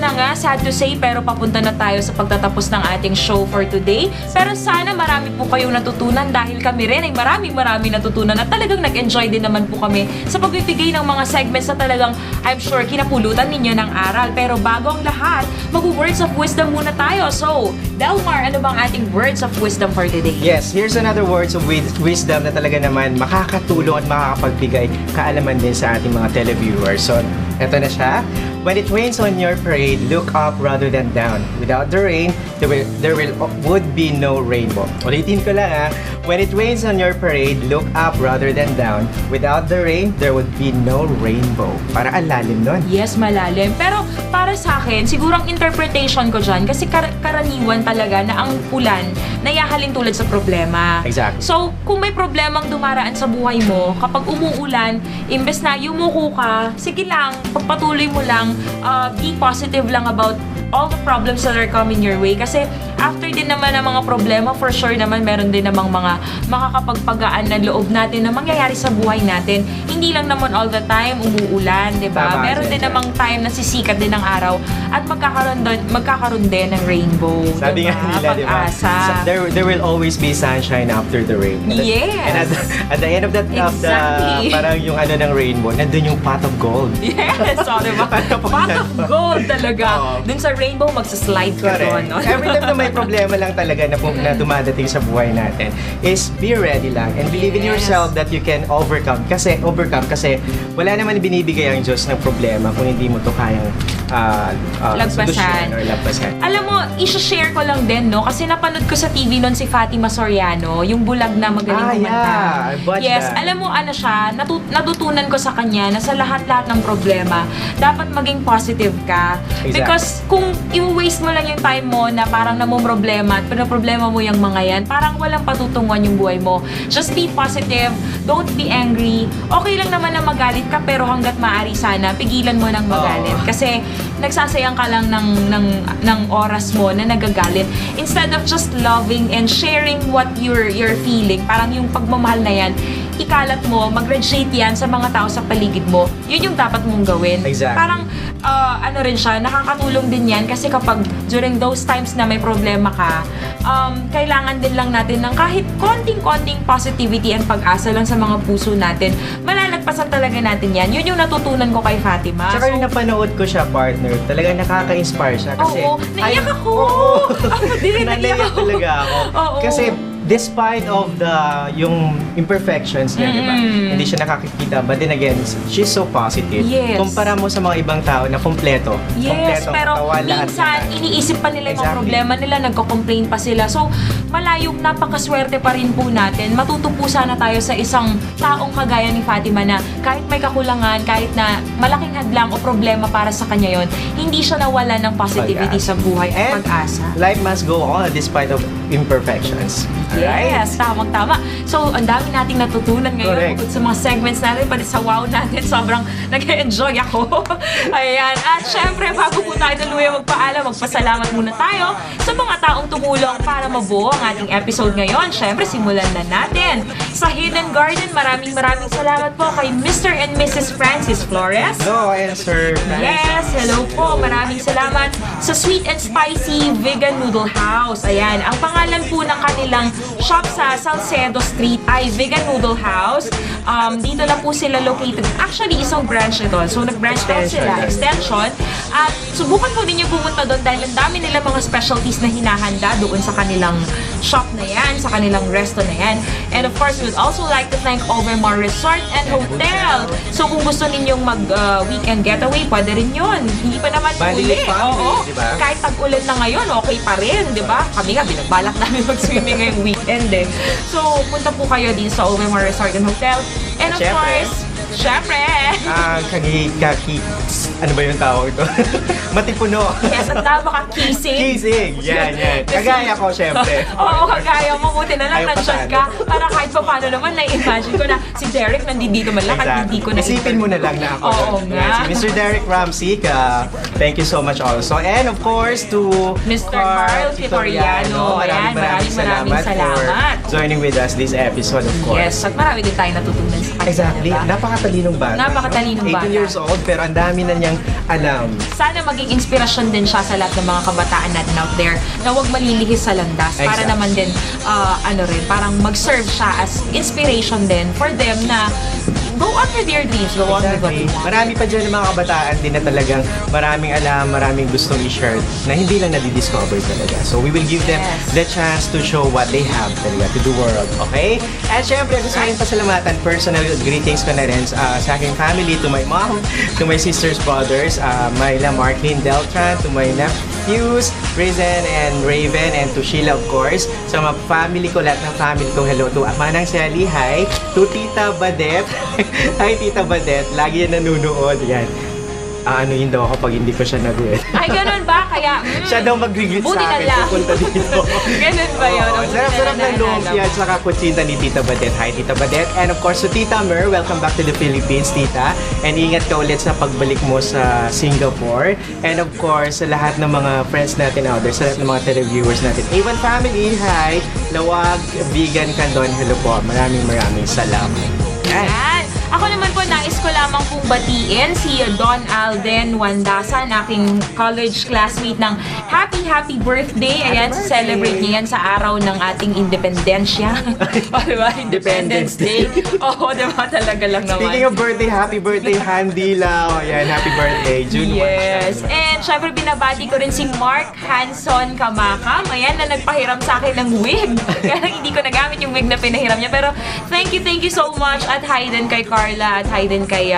na nga, sad to say, pero papunta na tayo sa pagtatapos ng ating show for today. Pero sana marami po kayong natutunan dahil kami rin ay maraming natutunan at talagang nag-enjoy din naman po kami sa pagbibigay ng mga segments na talagang I'm sure kinapulutan ninyo ng aral. Pero bago ang lahat, mag-words of wisdom muna tayo. So, Delmar, ano bang ating words of wisdom for today? Yes, here's another words of wisdom na talaga naman makakatulong at makakapagbigay kaalaman din sa ating mga televiewers. So, eto na siya. When it rains on your parade, look up rather than down. Without the rain, there would be no rainbow. Ulitin ko lang ha. When it rains on your parade, look up rather than down. Without the rain, there would be no rainbow. Para ang lalim nun. Yes, malalim. Pero para sa akin, siguro ang interpretation ko dyan, kasi karaniwan talaga na ang ulan nayahalin tulad sa problema. Exactly. So, kung may problemang dumaraan sa buhay mo, kapag umuulan, imbes na yumuko ka, sige lang, pagpatuloy mo lang, be positive lang about all the problems that are coming your way. Kasi after din naman ng mga problema, for sure naman meron din namang mga makakapagpagaan ng loob natin na mangyayari sa buhay natin. Hindi lang naman all the time umuulan, di ba? Meron din namang time na sisikat din ng araw at magkakaroon din ng rainbow. Sabi nga nila, di ba? There will always be sunshine after the rain. Yes. And at the end of that, exactly. Parang yung ano ng rainbow, nandun yung pot of gold. Yes, so diba? Pot of gold talaga. Dun sa rainbow, magsaslide ka doon. No? Every time na may problema lang talaga na dumadating sa buhay natin is be ready lang and believe in yourself that you can overcome. Kasi wala naman binibigay ang Diyos ng problema kung hindi mo to kayang lagpasan. Alam mo, i-share ko lang din, no? Kasi napanood ko sa TV noon si Fatima Soriano, yung bulag na magaling kumanta. Yes, alam mo, ano siya, natutunan ko sa kanya na sa lahat-lahat ng problema, dapat maging positive ka. Exactly. Because kung i-waste mo lang yung time mo na parang namumroblema at pinaproblema mo yung mga yan, parang walang patutunguhan yung buhay mo. Just be positive, don't be angry. Okay lang naman na magalit ka, pero hanggat maaari sana, pigilan mo ng magalit. Kasi nagsasayang ka lang ng oras mo na nagagalit. Instead of just loving and sharing what you're feeling, parang yung pagmamahal na yan, ikalat mo, mag-radiate yan sa mga tao sa paligid mo. Yun yung dapat mong gawin. Exactly. Parang, ano rin siya, nakakatulong din yan kasi kapag during those times na may problema ka, kailangan din lang natin ng kahit konting-konting positivity and pag-asa lang sa mga puso natin. Malalagpasan talaga natin yan. Yun yung natutunan ko kay Fatima. Tsaka yung napanood ko siya, partner, talagang nakaka-inspire siya. Kasi, oo, naiyak ako! Naiyak ako talaga ako. Oo. Kasi, despite of yung imperfections niya, di ba? Hindi siya nakakikita, but then again, she's so positive. Yes. Kumpara mo sa mga ibang tao na kompleto. Yes, pero katawan, minsan iniisip pa nila yung mga problema nila, nagko-complain pa sila. So, malayong napakaswerte pa rin po natin. Matuto po sana tayo sa isang taong kagaya ni Fatima na kahit may kakulangan, kahit na malaking hadlang o problema para sa kanya yon, hindi siya nawala ng positivity sa buhay at pag-asa. Life must go on despite of imperfections. Yes, tamang-tama. So, ang dami nating natutunan ngayon bukod sa mga segments natin, pati sa wow natin, sobrang nag-enjoy ako. Ayan. At syempre, bago po tayo tuluyan magpaalam, magpasalamat muna tayo sa mga taong tumulong para mabuo ang ating episode ngayon. Syempre, simulan na natin. Sa Hidden Garden, maraming salamat po kay Mr. and Mrs. Francis Flores. Hello, and Sir Francis. Yes, hello po. Maraming salamat sa Sweet and Spicy Vegan Noodle House. Ayan, ang pangalan po ng kanilang shop sa Salcedo Street ay Vegan Noodle House. Dito lang po sila located. Actually, isang branch ito. So, nag-branch out sila. Extension. At subukan po din yung pumunta doon dahil ang dami nila mga specialties na hinahanda doon sa kanilang shop na yan, sa kanilang resto na yan. And of course, we would also like to thank Overmore Resort and Hotel. So, kung gusto ninyong mag-weekend getaway, pwede rin yun. Hindi pa naman uli. Oo. Diba? Kahit tag-ulan na ngayon, okay pa rin, di ba? Kami nga, binagbalak namin mag-swimming ngayong weekend eh. So, punta po kayo din sa Overmore Resort and Hotel. And of course, syempre! Ano ba yung tawag ito? Matipuno. Yes, at napaka-kissing. Kissing. Yan. Kagaya ko, syempre. Oo, kagaya mo. Buti na lang nandyan ka. Para kahit pa paano naman, na-imagine ko na si Derek nandito man lang at hindi ko na isipin mo na lang na ako. Oo nga. Si Mr. Derek Ramsey, thank you so much also. And of course, to Mr. Carl Vitoriano. Maraming salamat for joining with us this episode, of course. Yes, at marami din tayo natutunan sa kanya. Exactly. Diba? napakatalinong bata. Napakatalinong 18 bata. years old, pero ang dami na niyang alam. Sana maging inspirasyon din siya sa lahat ng mga kabataan natin out there na huwag malilihis sa landas. Para Exactly. naman din, parang mag-serve siya as inspiration din for them na go on with your dreams, go on with what you want. Marami pa dyan ng mga kabataan din na talagang maraming alam, maraming gustong i-share na hindi lang nadidiscover talaga. So we will give them the chance to show what they have talaga to the world. Okay? And syempre, gusto ko rin pasalamatan, personal greetings ko na rin sa aking family, to my mom, to my sisters, brothers, Myla, Marklin, Deltran, to my nephews, Risen and Raven, and to Sheila, of course. Sa mga family ko, lahat ng family ko, hello to Manang Sally, hi. To Tita Badet, hi Tita Badet, lagi yan nanonood. Yan. Ano yun daw ako pag hindi ko siya nag-greet. Ay, ganun ba? Kaya, Siya daw mag-greet buti sa na akin lang. pupunta dito. Ganun ba yun? Oo, sarap-sarap ng lumpia at saka kutsita ni Tita Badet. Hi, Tita Badet. And of course, to Tita Mer, welcome back to the Philippines, Tita. And ingat ka ulit sa pagbalik mo sa Singapore. And of course, sa lahat ng mga friends natin out there, sa lahat ng mga televiewers natin. A1 family, hi. Lawag, Vegan Candon, hello po. Maraming salamat. Yan. Yan. Ako naman po, nais ko lamang pong batiin si Don Alden Wandasan, aking college classmate ng happy birthday. Ayan, celebrate niya yan sa araw ng ating independensya. O, diba? Independence Day. Oo, diba? Talaga lang naman. Speaking of birthday, happy birthday, Handy Lau. Ayan, happy birthday, June 1. Yes. And syempre, binabati ko rin si Mark Hanson Kamakam. Ayan, na nagpahiram sa akin ng wig. Kaya lang hindi ko nagamit yung wig na pinahiram niya. Pero thank you so much. At hi din kay Carla at hi din kay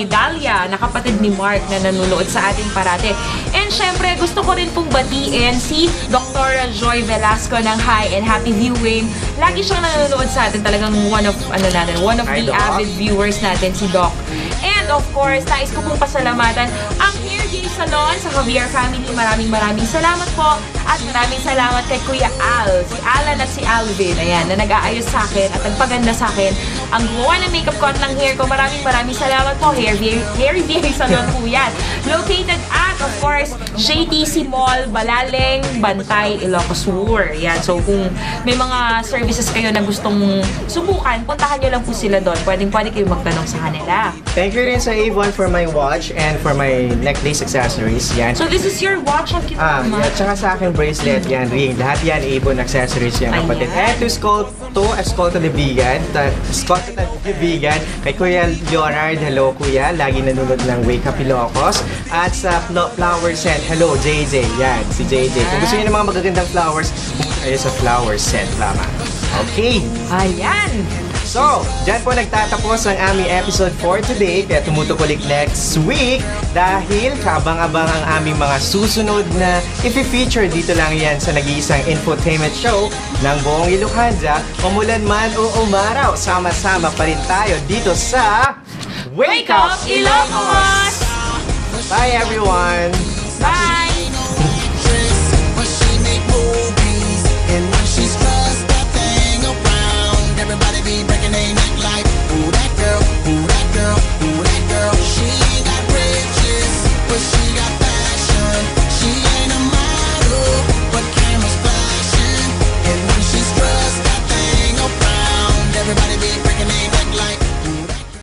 Dahlia, na kapatid ni Mark na nanonood sa ating parate. And syempre, gusto ko rin pong batiin si Dr. Joy Velasco ng Hi and Happy Viewing. Lagi siyang nanonood sa atin. Talagang one of Hi, the Doc. avid viewers natin, si Doc. And of course, nais ko pong pasalamatan ang Hair Day Salon sa Javier Family. Maraming salamat po. At maraming salamat kay Kuya Al, si Alan at si Alvin. Ayan, na nag-aayos sa akin at nagpaganda sa akin. Ang gumawa ng makeup ko at ng hair ko. Maraming salamat po. Hair Day Salon po yan. Located at, of course, JTC Mall, Balaleng, Bantay, Ilocos Sur. Yan. So, kung may mga services kayo na gustong subukan, puntahan nyo lang po sila doon. Pwede kayo magtanong sa kanila. Thank you rin sa Avon for my watch and for my necklace accessories. Yan. So, this is your watch. Ang cute naman. At saka sa aking bracelet, yan, ring. Lahat yan, Avon accessories yan, kapatid. Ayan. And to Escolta the Vegan, Vegan, kay Kuya Leonard, hello Kuya, lagi nanonood ng Wake Up Ilocos. At sa Flower Scent, hello JJ, yan, si JJ. Kung gusto niyo ng mga magagandang flowers, pumunta kayo sa Flower Scent lamang. Okay. Ayan. So, dyan po nagtatapos ang aming episode for today. Kaya tumutukulik next week dahil kabang-abang ang aming mga susunod na i-feature dito lang yan sa nag-iisang infotainment show ng buong Ilocanda. Umulan man o umaraw, sama-sama pa rin tayo dito sa Wake Up Ilocos! Bye everyone! Bye!